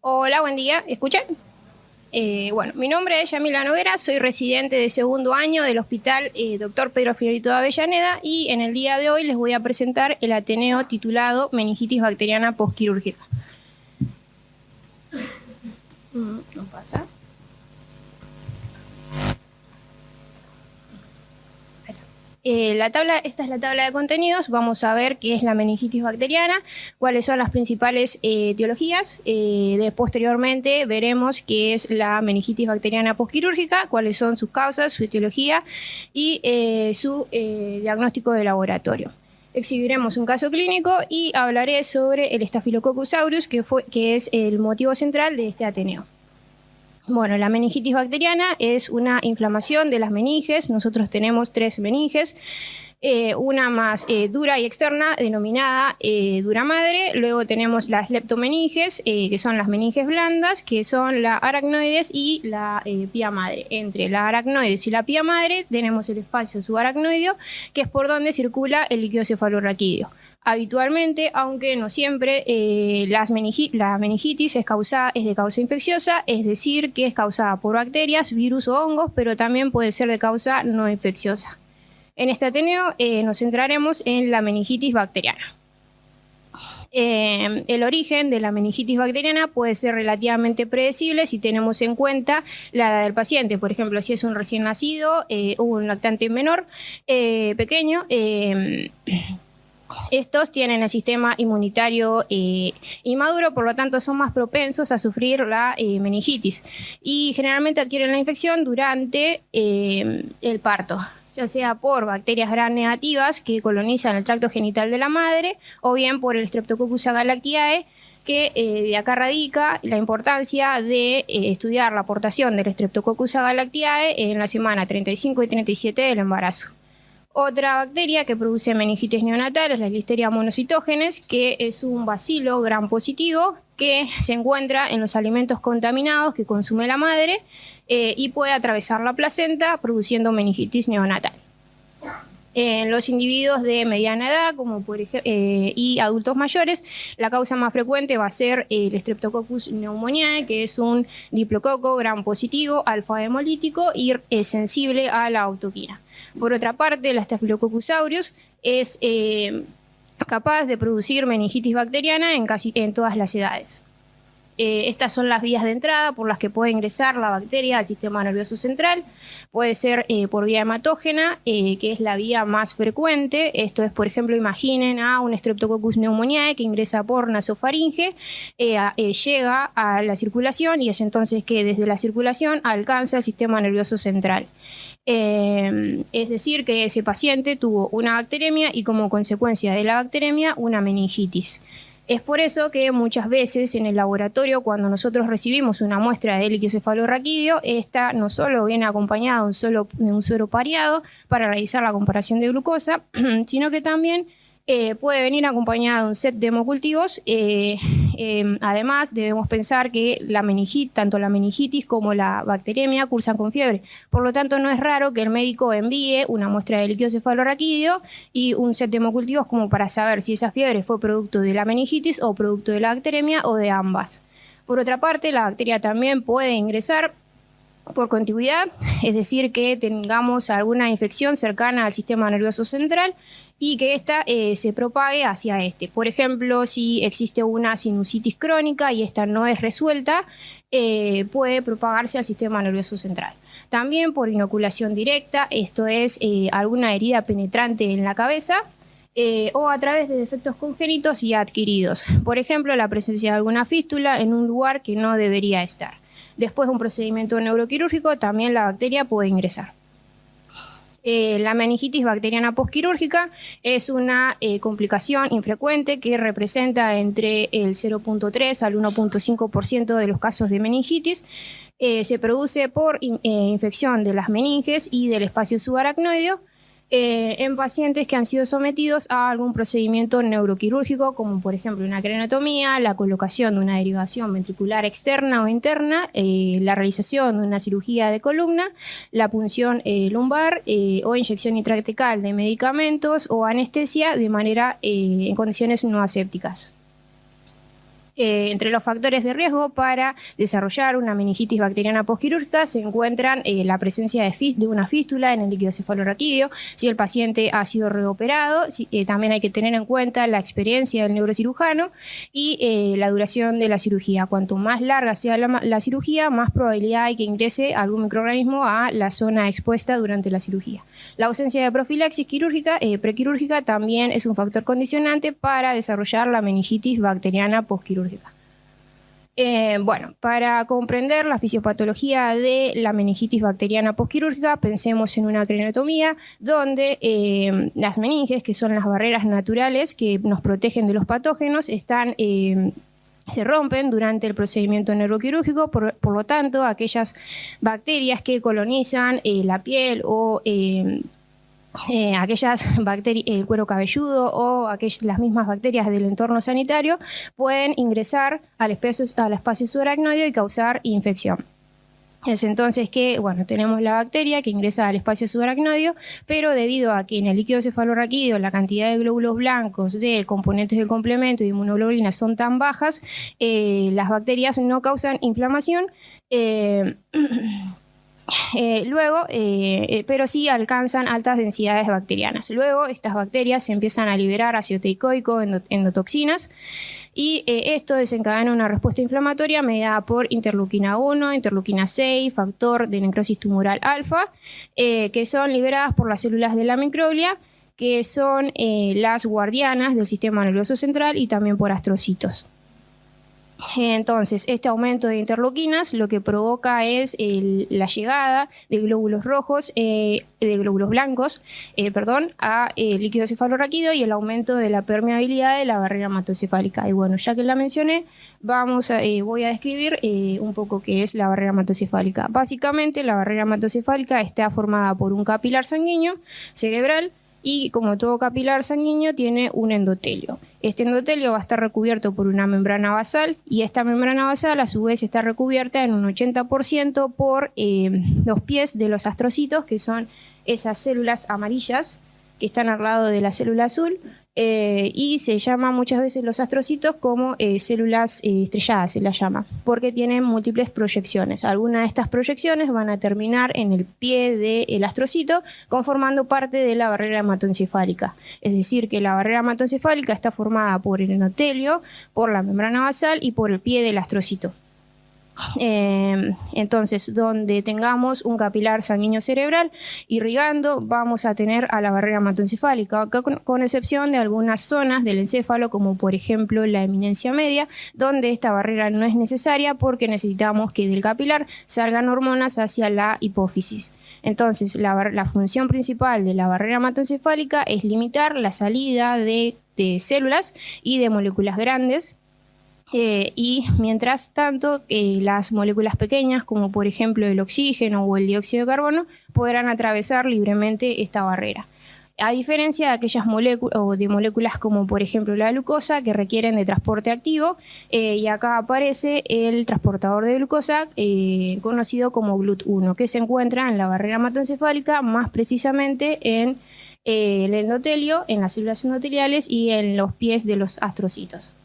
Hola, buen día. ¿Escuchan? Bueno, mi nombre es Yamila Noguera, soy residente de segundo año del Hospital Dr. Pedro Fiorito de Avellaneda y en el día de hoy les voy a presentar el Ateneo titulado Meningitis bacteriana postquirúrgica. No pasa. Esta es la tabla de contenidos. Vamos a ver qué es la meningitis bacteriana, cuáles son las principales etiologías. Posteriormente veremos qué es la meningitis bacteriana postquirúrgica, cuáles son sus causas, su etiología y su diagnóstico de laboratorio. Exhibiremos un caso clínico y hablaré sobre el Staphylococcus aureus, que es el motivo central de este Ateneo. Bueno, la meningitis bacteriana es una inflamación de las meninges. Nosotros tenemos 3 meninges, una más dura y externa, denominada dura madre. Luego tenemos las leptomeninges, que son las meninges blandas, que son la aracnoides y la pía madre. Entre la aracnoides y la pía madre tenemos el espacio subaracnoideo, que es por donde circula el líquido cefalorraquídeo. Habitualmente, aunque no siempre, la meningitis es de causa infecciosa, es decir, que es causada por bacterias, virus o hongos, pero también puede ser de causa no infecciosa. En este Ateneo nos centraremos en la meningitis bacteriana. El origen de la meningitis bacteriana puede ser relativamente predecible si tenemos en cuenta la edad del paciente. Por ejemplo, si es un recién nacido o un lactante menor, pequeño, estos tienen el sistema inmunitario inmaduro, por lo tanto son más propensos a sufrir la meningitis y generalmente adquieren la infección durante el parto, ya sea por bacterias gram negativas que colonizan el tracto genital de la madre o bien por el Streptococcus agalactiae, que de acá radica la importancia de estudiar la aportación del Streptococcus agalactiae en la semana 35 y 37 del embarazo. Otra bacteria que produce meningitis neonatal es la Listeria monocytogenes, que es un bacilo gram positivo que se encuentra en los alimentos contaminados que consume la madre y puede atravesar la placenta produciendo meningitis neonatal. En los individuos de mediana edad como por ejemplo, y adultos mayores, la causa más frecuente va a ser el Streptococcus pneumoniae, que es un diplococo gram positivo, alfa hemolítico y sensible a la autoquina. Por otra parte, la Staphylococcus aureus es capaz de producir meningitis bacteriana en todas las edades. Estas son las vías de entrada por las que puede ingresar la bacteria al sistema nervioso central. Puede ser por vía hematógena, que es la vía más frecuente. Esto es, por ejemplo, imaginen a un Streptococcus pneumoniae que ingresa por nasofaringe, llega a la circulación y es entonces que desde la circulación alcanza el sistema nervioso central. Es decir, que ese paciente tuvo una bacteremia y como consecuencia de la bacteremia una meningitis. Es por eso que muchas veces en el laboratorio, cuando nosotros recibimos una muestra de líquido cefalorraquídeo, esta no solo viene acompañada de un suero pareado para realizar la comparación de glucosa, sino que también puede venir acompañada de un set de hemocultivos. Además, debemos pensar que tanto la meningitis como la bacteremia cursan con fiebre. Por lo tanto, no es raro que el médico envíe una muestra de líquido cefalorraquídeo y un set de hemocultivos como para saber si esa fiebre fue producto de la meningitis o producto de la bacteremia o de ambas. Por otra parte, la bacteria también puede ingresar por contigüidad, es decir, que tengamos alguna infección cercana al sistema nervioso central y que ésta se propague hacia este. Por ejemplo, si existe una sinusitis crónica y esta no es resuelta, puede propagarse al sistema nervioso central. También por inoculación directa, esto es alguna herida penetrante en la cabeza, o a través de defectos congénitos y adquiridos. Por ejemplo, la presencia de alguna fístula en un lugar que no debería estar. Después de un procedimiento neuroquirúrgico, también la bacteria puede ingresar. La meningitis bacteriana postquirúrgica es una complicación infrecuente que representa entre el 0.3 al 1.5% de los casos de meningitis. Se produce por infección de las meninges y del espacio subaracnoideo en pacientes que han sido sometidos a algún procedimiento neuroquirúrgico, como por ejemplo una craniotomía, la colocación de una derivación ventricular externa o interna, la realización de una cirugía de columna, la punción lumbar o inyección intratecal de medicamentos o anestesia de manera en condiciones no asépticas. Entre los factores de riesgo para desarrollar una meningitis bacteriana postquirúrgica se encuentran la presencia de una fístula en el líquido cefalorraquídeo, si el paciente ha sido reoperado, también hay que tener en cuenta la experiencia del neurocirujano y la duración de la cirugía. Cuanto más larga sea la cirugía, más probabilidad hay que ingrese algún microorganismo a la zona expuesta durante la cirugía. La ausencia de profilaxis prequirúrgica también es un factor condicionante para desarrollar la meningitis bacteriana postquirúrgica. Bueno, para comprender la fisiopatología de la meningitis bacteriana postquirúrgica, pensemos en una craniotomía donde las meninges, que son las barreras naturales que nos protegen de los patógenos, se rompen durante el procedimiento neuroquirúrgico, por lo tanto, aquellas bacterias que colonizan la piel o aquellas bacterias, el cuero cabelludo o las mismas bacterias del entorno sanitario pueden ingresar al espacio subaracnoideo y causar infección. Es entonces que, bueno, tenemos la bacteria que ingresa al espacio subaracnoideo, pero debido a que en el líquido cefalorraquídeo la cantidad de glóbulos blancos de componentes del complemento y inmunoglobulinas son tan bajas, las bacterias no causan inflamación, pero sí alcanzan altas densidades bacterianas. Luego, estas bacterias se empiezan a liberar ácido teicoico, endotoxinas, y esto desencadena una respuesta inflamatoria mediada por interleuquina 1, interleuquina 6, factor de necrosis tumoral alfa, que son liberadas por las células de la microglia, que son las guardianas del sistema nervioso central, y también por astrocitos. Entonces, este aumento de interleuquinas lo que provoca es la llegada de glóbulos blancos a líquido cefalorraquídeo y el aumento de la permeabilidad de la barrera hematocefálica. Y bueno, ya que la mencioné, voy a describir un poco qué es la barrera hematocefálica. Básicamente, la barrera hematocefálica está formada por un capilar sanguíneo cerebral y, como todo capilar sanguíneo, tiene un endotelio. Este endotelio va a estar recubierto por una membrana basal y esta membrana basal a su vez está recubierta en un 80% por los pies de los astrocitos, que son esas células amarillas que están al lado de la célula azul, y se llama muchas veces los astrocitos como células estrelladas, se las llama, porque tienen múltiples proyecciones. Algunas de estas proyecciones van a terminar en el pie del astrocito, conformando parte de la barrera hematoencefálica. Es decir, que la barrera hematoencefálica está formada por el endotelio, por la membrana basal y por el pie del astrocito. Entonces, donde tengamos un capilar sanguíneo cerebral irrigando, vamos a tener a la barrera hematoencefálica, con excepción de algunas zonas del encéfalo, como por ejemplo la eminencia media, donde esta barrera no es necesaria porque necesitamos que del capilar salgan hormonas hacia la hipófisis. Entonces, la función principal de la barrera hematoencefálica es limitar la salida de células y de moléculas grandes. Y mientras tanto, las moléculas pequeñas, como por ejemplo el oxígeno o el dióxido de carbono, podrán atravesar libremente esta barrera. A diferencia de aquellas moléculas como por ejemplo la glucosa, que requieren de transporte activo, y acá aparece el transportador de glucosa conocido como GLUT1, que se encuentra en la barrera hematoencefálica, más precisamente en el endotelio, en las células endoteliales y en los pies de los astrocitos.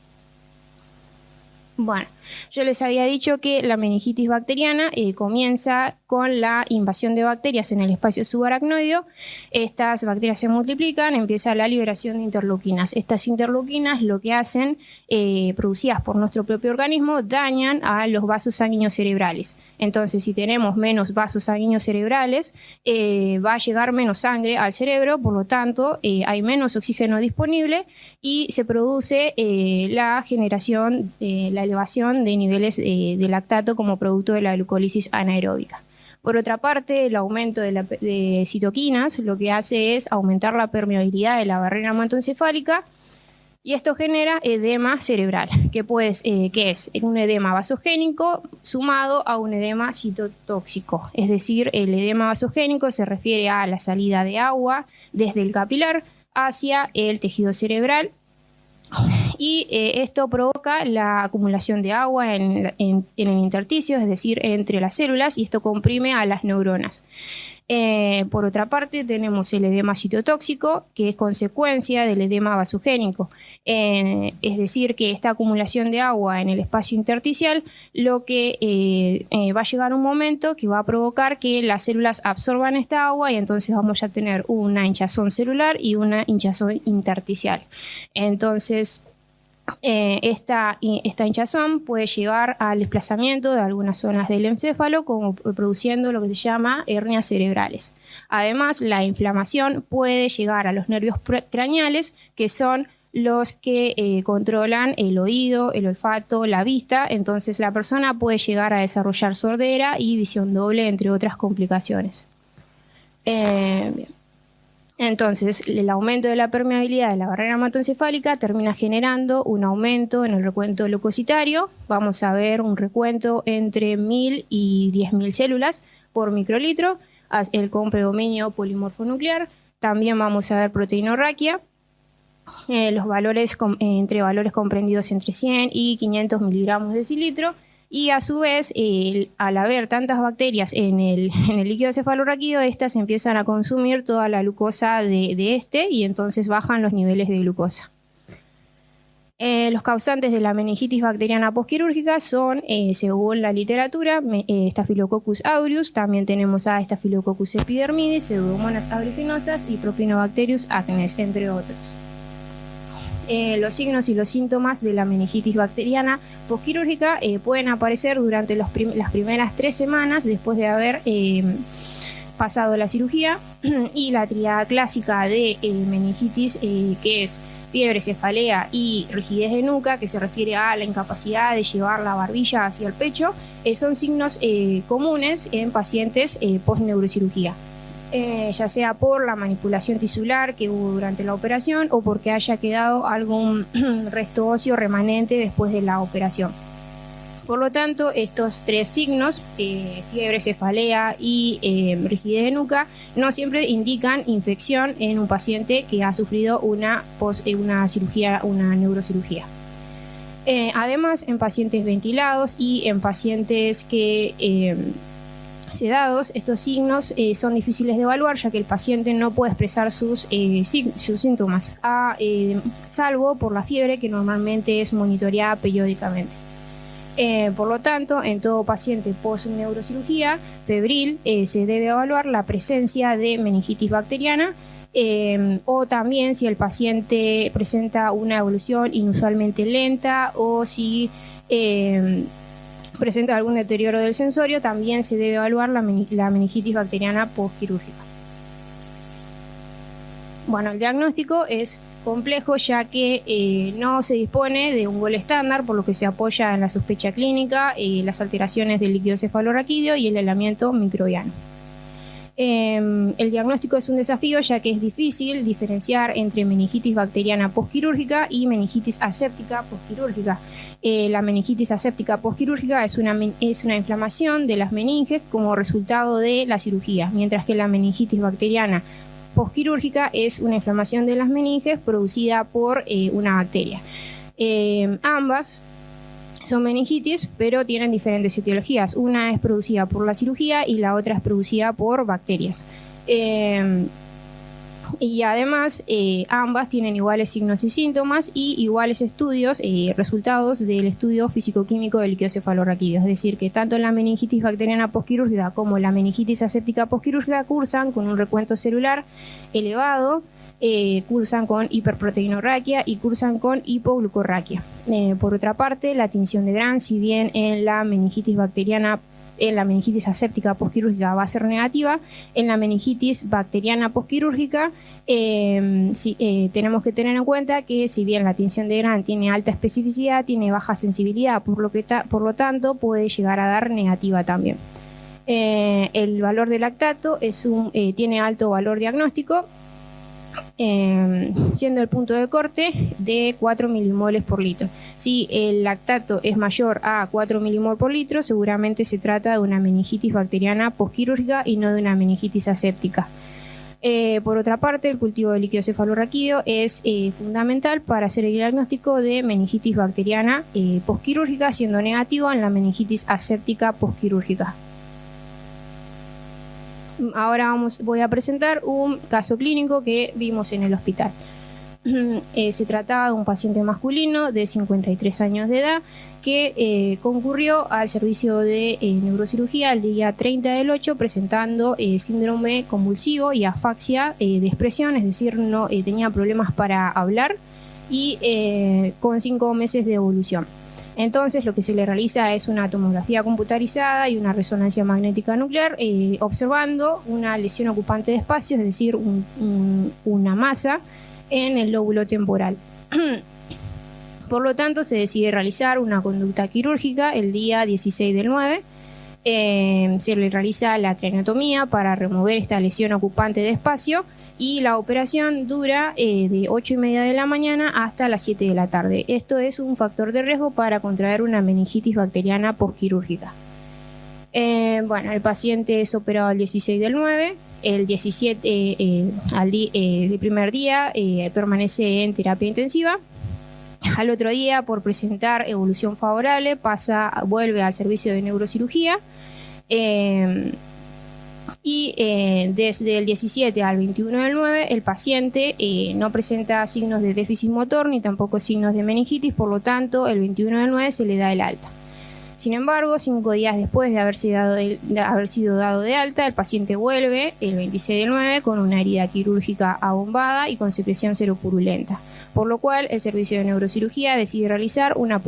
Bueno, yo les había dicho que la meningitis bacteriana comienza con la invasión de bacterias en el espacio subaracnoideo. Estas bacterias se multiplican, empieza la liberación de interleuquinas. Estas interleuquinas lo que hacen, producidas por nuestro propio organismo, dañan a los vasos sanguíneos cerebrales. Entonces, si tenemos menos vasos sanguíneos cerebrales, va a llegar menos sangre al cerebro, por lo tanto, hay menos oxígeno disponible y se produce la generación, la elevación de niveles de lactato como producto de la glucólisis anaeróbica. Por otra parte, el aumento de citoquinas lo que hace es aumentar la permeabilidad de la barrera hematoencefálica y esto genera edema cerebral, que es un edema vasogénico sumado a un edema citotóxico. Es decir, el edema vasogénico se refiere a la salida de agua desde el capilar hacia el tejido cerebral, y esto provoca la acumulación de agua en el intersticio, es decir, entre las células, y esto comprime a las neuronas. Por otra parte, tenemos el edema citotóxico, que es consecuencia del edema vasogénico. Es decir, que esta acumulación de agua en el espacio intersticial, lo que va a llegar un momento que va a provocar que las células absorban esta agua y entonces vamos a tener una hinchazón celular y una hinchazón intersticial. Entonces, esta hinchazón puede llevar al desplazamiento de algunas zonas del encéfalo, como produciendo lo que se llama hernias cerebrales. Además, la inflamación puede llegar a los nervios craneales, que son los que controlan el oído, el olfato, la vista. Entonces, la persona puede llegar a desarrollar sordera y visión doble, entre otras complicaciones. Bien. Entonces, el aumento de la permeabilidad de la barrera hematoencefálica termina generando un aumento en el recuento leucocitario. Vamos a ver un recuento entre 1000 y 10.000 células por microlitro, con predominio polimorfonuclear. También vamos a ver proteinorraquia, los valores entre valores comprendidos entre 100 y 500 miligramos de decilitro. Y a su vez, al haber tantas bacterias en el líquido cefalorraquídeo, estas empiezan a consumir toda la glucosa de este y entonces bajan los niveles de glucosa. Los causantes de la meningitis bacteriana postquirúrgica son, según la literatura, Staphylococcus aureus, también tenemos a Staphylococcus epidermidis, Pseudomonas aeruginosa y Propionobacterius acnes, entre otros. Los signos y los síntomas de la meningitis bacteriana postquirúrgica pueden aparecer durante las primeras 3 semanas después de haber pasado la cirugía, y la tríada clásica de meningitis, que es fiebre, cefalea y rigidez de nuca, que se refiere a la incapacidad de llevar la barbilla hacia el pecho, son signos comunes en pacientes post-neurocirugía. Ya sea por la manipulación tisular que hubo durante la operación o porque haya quedado algún resto óseo remanente después de la operación. Por lo tanto, estos 3 signos, fiebre, cefalea y rigidez de nuca, no siempre indican infección en un paciente que ha sufrido una cirugía, una neurocirugía. Además, en pacientes ventilados y en pacientes sedados, estos signos son difíciles de evaluar, ya que el paciente no puede expresar sus síntomas, salvo por la fiebre, que normalmente es monitoreada periódicamente. Por lo tanto, en todo paciente post-neurocirugía febril se debe evaluar la presencia de meningitis bacteriana, o también si el paciente presenta una evolución inusualmente lenta o si presenta algún deterioro del sensorio, también se debe evaluar la meningitis bacteriana postquirúrgica. Bueno, el diagnóstico es complejo, ya que no se dispone de un gol estándar, por lo que se apoya en la sospecha clínica, las alteraciones del líquido cefalorraquídeo y el aislamiento microbiano. El diagnóstico es un desafío, ya que es difícil diferenciar entre meningitis bacteriana postquirúrgica y meningitis aséptica postquirúrgica. La meningitis aséptica postquirúrgica es una inflamación de las meninges como resultado de la cirugía, mientras que la meningitis bacteriana postquirúrgica es una inflamación de las meninges producida por una bacteria. Ambas son meningitis, pero tienen diferentes etiologías. Una es producida por la cirugía y la otra es producida por bacterias. Y además, ambas tienen iguales signos y síntomas y iguales estudios, resultados del estudio físico-químico del líquido cefalorraquídeo. Es decir, que tanto la meningitis bacteriana postquirúrgica como la meningitis aséptica postquirúrgica cursan con un recuento celular elevado, cursan con hiperproteinorraquia y cursan con hipoglucorraquia. Por otra parte, la tinción de Gram, si bien en la meningitis aséptica postquirúrgica va a ser negativa, en la meningitis bacteriana postquirúrgica tenemos que tener en cuenta que si bien la tinción de Gram tiene alta especificidad, tiene baja sensibilidad, por lo tanto puede llegar a dar negativa también. El valor de lactato tiene alto valor diagnóstico, siendo el punto de corte de 4 milimoles por litro. Si el lactato es mayor a 4 milimoles por litro, seguramente se trata de una meningitis bacteriana postquirúrgica y no de una meningitis aséptica. Por otra parte, el cultivo de líquido cefalorraquídeo es fundamental para hacer el diagnóstico de meningitis bacteriana postquirúrgica, siendo negativo en la meningitis aséptica postquirúrgica. Ahora voy a presentar un caso clínico que vimos en el hospital. Se trataba de un paciente masculino de 53 años de edad que concurrió al servicio de neurocirugía el día 30 del 8 presentando síndrome convulsivo y afaxia de expresión, es decir, no tenía problemas para hablar y con 5 meses de evolución. Entonces lo que se le realiza es una tomografía computarizada y una resonancia magnética nuclear observando una lesión ocupante de espacio, es decir, una masa en el lóbulo temporal. Por lo tanto, se decide realizar una conducta quirúrgica el día 16 del 9. Se le realiza la craneotomía para remover esta lesión ocupante de espacio y la operación dura de 8:30 de la mañana hasta las 7 de la tarde. Esto es un factor de riesgo para contraer una meningitis bacteriana postquirúrgica. Bueno, el paciente es operado el 16 del 9. El 17, el primer día, permanece en terapia intensiva. Al otro día, por presentar evolución favorable, vuelve al servicio de neurocirugía. Desde el 17 al 21 del 9, el paciente no presenta signos de déficit motor ni tampoco signos de meningitis, por lo tanto, el 21 del 9 se le da el alta. Sin embargo, 5 días después de haber sido dado de alta, el paciente vuelve el 26 del 9 con una herida quirúrgica abombada y con secreción seropurulenta, por lo cual el servicio de neurocirugía decide realizar una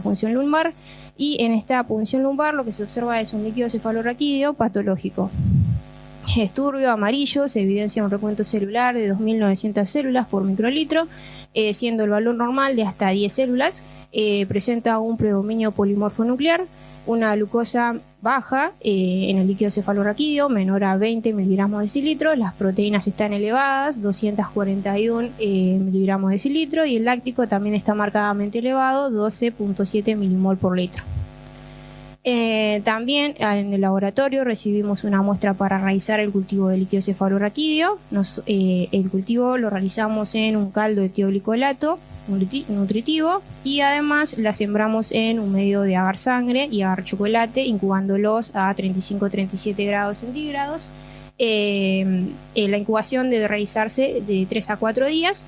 punción lumbar y en esta punción lumbar lo que se observa es un líquido cefalorraquídeo patológico. Es turbio, amarillo, se evidencia un recuento celular de 2.900 células por microlitro, siendo el valor normal de hasta 10 células. Presenta un predominio polimorfo nuclear, una glucosa baja en el líquido cefalorraquídeo, menor a 20 miligramos de decilitro, las proteínas están elevadas, 241 miligramos de decilitro, y el láctico también está marcadamente elevado, 12.7 milimol por litro. También en el laboratorio recibimos una muestra para realizar el cultivo de líquido cefalorraquídeo. El cultivo lo realizamos en un caldo de tioglicolato nutritivo y además la sembramos en un medio de agar sangre y agar chocolate, incubándolos a 35-37 grados centígrados. La incubación debe realizarse de 3 a 4 días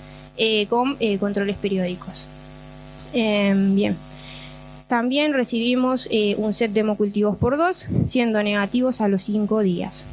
con controles periódicos. Bien. También recibimos un set de hemocultivos por 2, siendo negativos a los 5 días.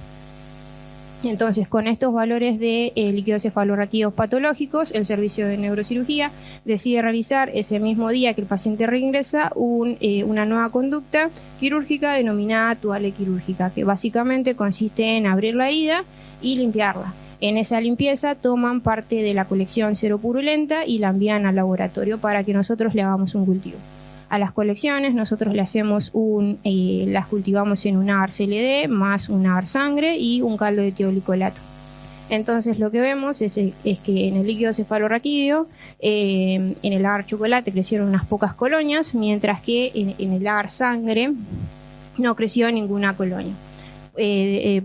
Entonces, con estos valores de líquidos cefalorraquídeos patológicos, el servicio de neurocirugía decide realizar ese mismo día que el paciente reingresa una nueva conducta quirúrgica denominada tuale quirúrgica, que básicamente consiste en abrir la herida y limpiarla. En esa limpieza toman parte de la colección seropurulenta y la envían al laboratorio para que nosotros le hagamos un cultivo. A las colecciones nosotros le hacemos las cultivamos en un agar CLD más un agar sangre y un caldo de tioglicolato. Entonces lo que vemos es que en el líquido cefalorraquídeo, en el agar chocolate crecieron unas pocas colonias, mientras que en el agar sangre no creció ninguna colonia.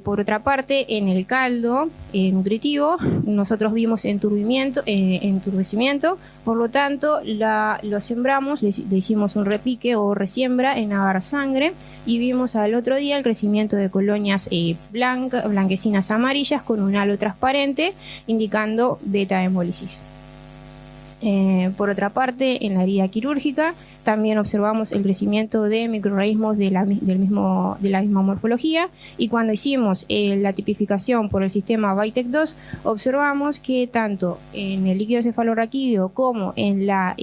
Por otra parte, en el caldo nutritivo nosotros vimos enturbecimiento, por lo tanto lo sembramos, le hicimos un repique o resiembra en agar sangre y vimos al otro día el crecimiento de colonias blanquecinas amarillas con un halo transparente indicando beta hemólisis. Por otra parte, en la herida quirúrgica también observamos el crecimiento de microorganismos de la misma morfología, y cuando hicimos la tipificación por el sistema Vitek-2 observamos que tanto en el líquido cefalorraquídeo como en la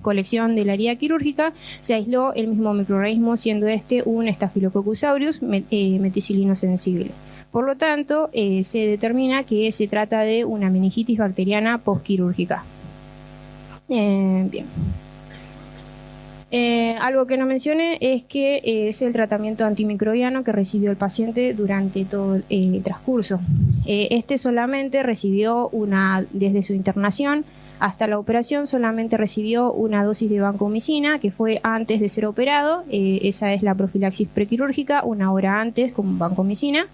colección de la herida quirúrgica se aisló el mismo microorganismo, siendo este un Staphylococcus aureus meticilino sensible. Por lo tanto, se determina que se trata de una meningitis bacteriana postquirúrgica. Bien. Algo que no mencioné es que es el tratamiento antimicrobiano que recibió el paciente durante todo el transcurso. Este solamente recibió desde su internación hasta la operación, solamente recibió una dosis de vancomicina, que fue antes de ser operado. Esa es la profilaxis prequirúrgica, 1 hora antes con vancomicina.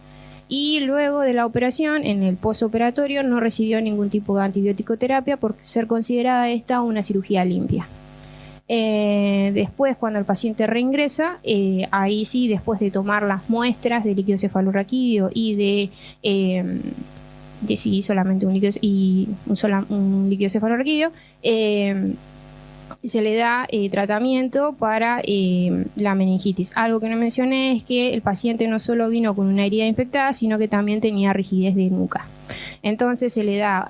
Y luego de la operación, en el postoperatorio, no recibió ningún tipo de antibiótico terapia por ser considerada esta una cirugía limpia. Después, cuando el paciente reingresa, ahí sí, después de tomar las muestras de líquido cefalorraquídeo y de si solamente un líquido cefalorraquídeo, se le da tratamiento para la meningitis. Algo que no mencioné es que el paciente no solo vino con una herida infectada, sino que también tenía rigidez de nuca. Entonces se le da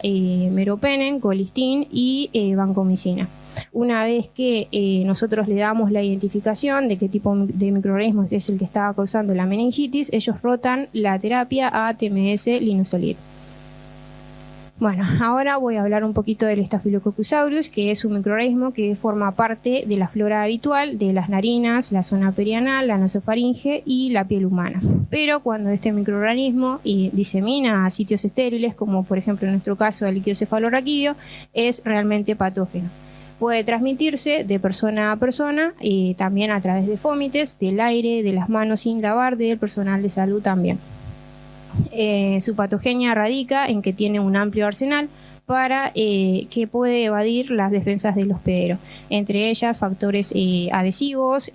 meropenem, colistin y vancomicina. Una vez que nosotros le damos la identificación de qué tipo de microorganismo es el que estaba causando la meningitis, ellos rotan la terapia a TMS linezolid. Bueno, ahora voy a hablar un poquito del Staphylococcus aureus, que es un microorganismo que forma parte de la flora habitual de las narinas, la zona perianal, la nasofaringe y la piel humana. Pero cuando este microorganismo disemina a sitios estériles, como por ejemplo en nuestro caso el líquido cefalorraquídeo, es realmente patógeno. Puede transmitirse de persona a persona, también a través de fómites, del aire, de las manos sin lavar, del personal de salud también. Su patogenia radica en que tiene un amplio arsenal para que puede evadir las defensas del hospedero, entre ellas factores adhesivos,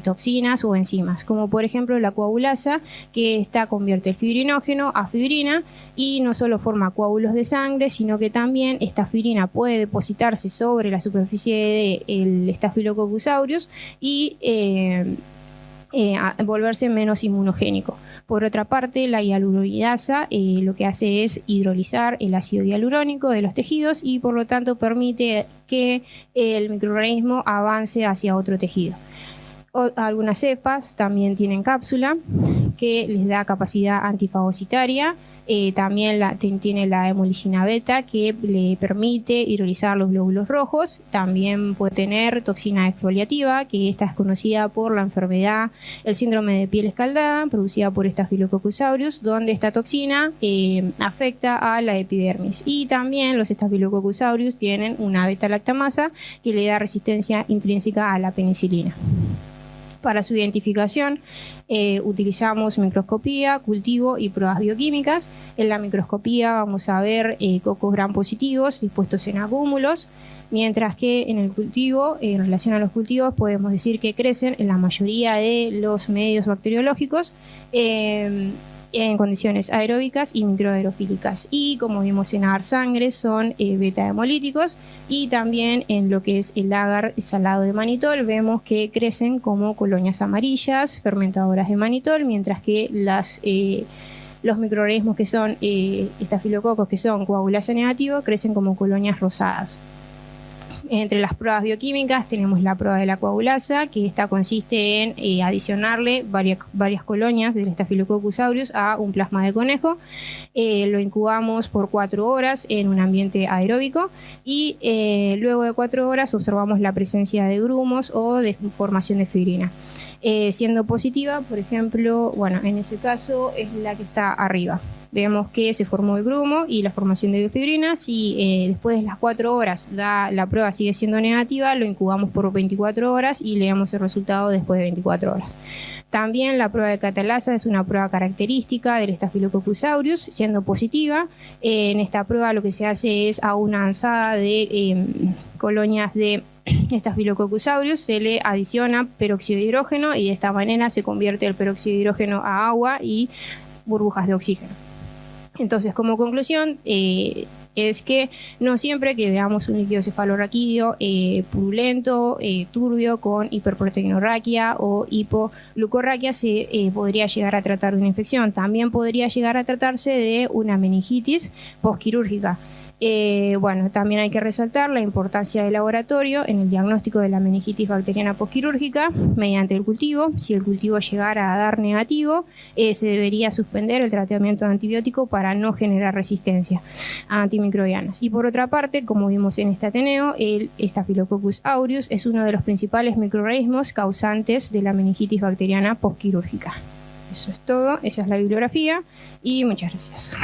toxinas o enzimas, como por ejemplo la coagulasa, que convierte el fibrinógeno a fibrina y no solo forma coágulos de sangre, sino que también esta fibrina puede depositarse sobre la superficie del Staphylococcus aureus y volverse menos inmunogénico. Por otra parte, la hialuronidasa lo que hace es hidrolizar el ácido hialurónico de los tejidos y por lo tanto permite que el microorganismo avance hacia otro tejido. Algunas cepas también tienen cápsula que les da capacidad antifagocitaria. También tiene la hemolicina beta que le permite hidrolizar los glóbulos rojos. También puede tener toxina exfoliativa, que esta es conocida por la enfermedad, el síndrome de piel escaldada, producida por Staphylococcus aureus, donde esta toxina afecta a la epidermis. Y también los Staphylococcus aureus tienen una beta-lactamasa que le da resistencia intrínseca a la penicilina. Para su identificación utilizamos microscopía, cultivo y pruebas bioquímicas. En la microscopía vamos a ver cocos gram positivos dispuestos en acúmulos, mientras que en el cultivo, en relación a los cultivos, podemos decir que crecen en la mayoría de los medios bacteriológicos en condiciones aeróbicas y microaerofílicas. Y como vimos en agar sangre, son beta-hemolíticos, y también en lo que es el agar salado de manitol vemos que crecen como colonias amarillas fermentadoras de manitol, mientras que los microorganismos que son estafilococos, que son coagulasa negativo, crecen como colonias rosadas. Entre las pruebas bioquímicas tenemos la prueba de la coagulasa, que esta consiste en adicionarle varias colonias del Staphylococcus aureus a un plasma de conejo. Lo incubamos por 4 horas en un ambiente aeróbico y luego de 4 horas observamos la presencia de grumos o de formación de fibrina. Siendo positiva, por ejemplo, bueno, en ese caso es la que está arriba. Vemos que se formó el grumo y la formación de biofibrina. Si después de las 4 horas la prueba sigue siendo negativa, lo incubamos por 24 horas y leemos el resultado después de 24 horas. También la prueba de catalasa es una prueba característica del Staphylococcus aureus. Siendo positiva, en esta prueba lo que se hace es a una ansada de colonias de Staphylococcus aureus se le adiciona peróxido de hidrógeno y de esta manera se convierte el peróxido de hidrógeno a agua y burbujas de oxígeno. Entonces, como conclusión, es que no siempre que veamos un líquido cefalorraquídeo purulento, turbio, con hiperproteinorraquia o hipoglucorraquia, se podría llegar a tratar de una infección. También podría llegar a tratarse de una meningitis postquirúrgica. Bueno, también hay que resaltar la importancia del laboratorio en el diagnóstico de la meningitis bacteriana postquirúrgica mediante el cultivo. Si el cultivo llegara a dar negativo, se debería suspender el tratamiento antibiótico para no generar resistencia a antimicrobianas. Y por otra parte, como vimos en este Ateneo, el Staphylococcus aureus es uno de los principales microorganismos causantes de la meningitis bacteriana postquirúrgica. Eso es todo, esa es la bibliografía y muchas gracias.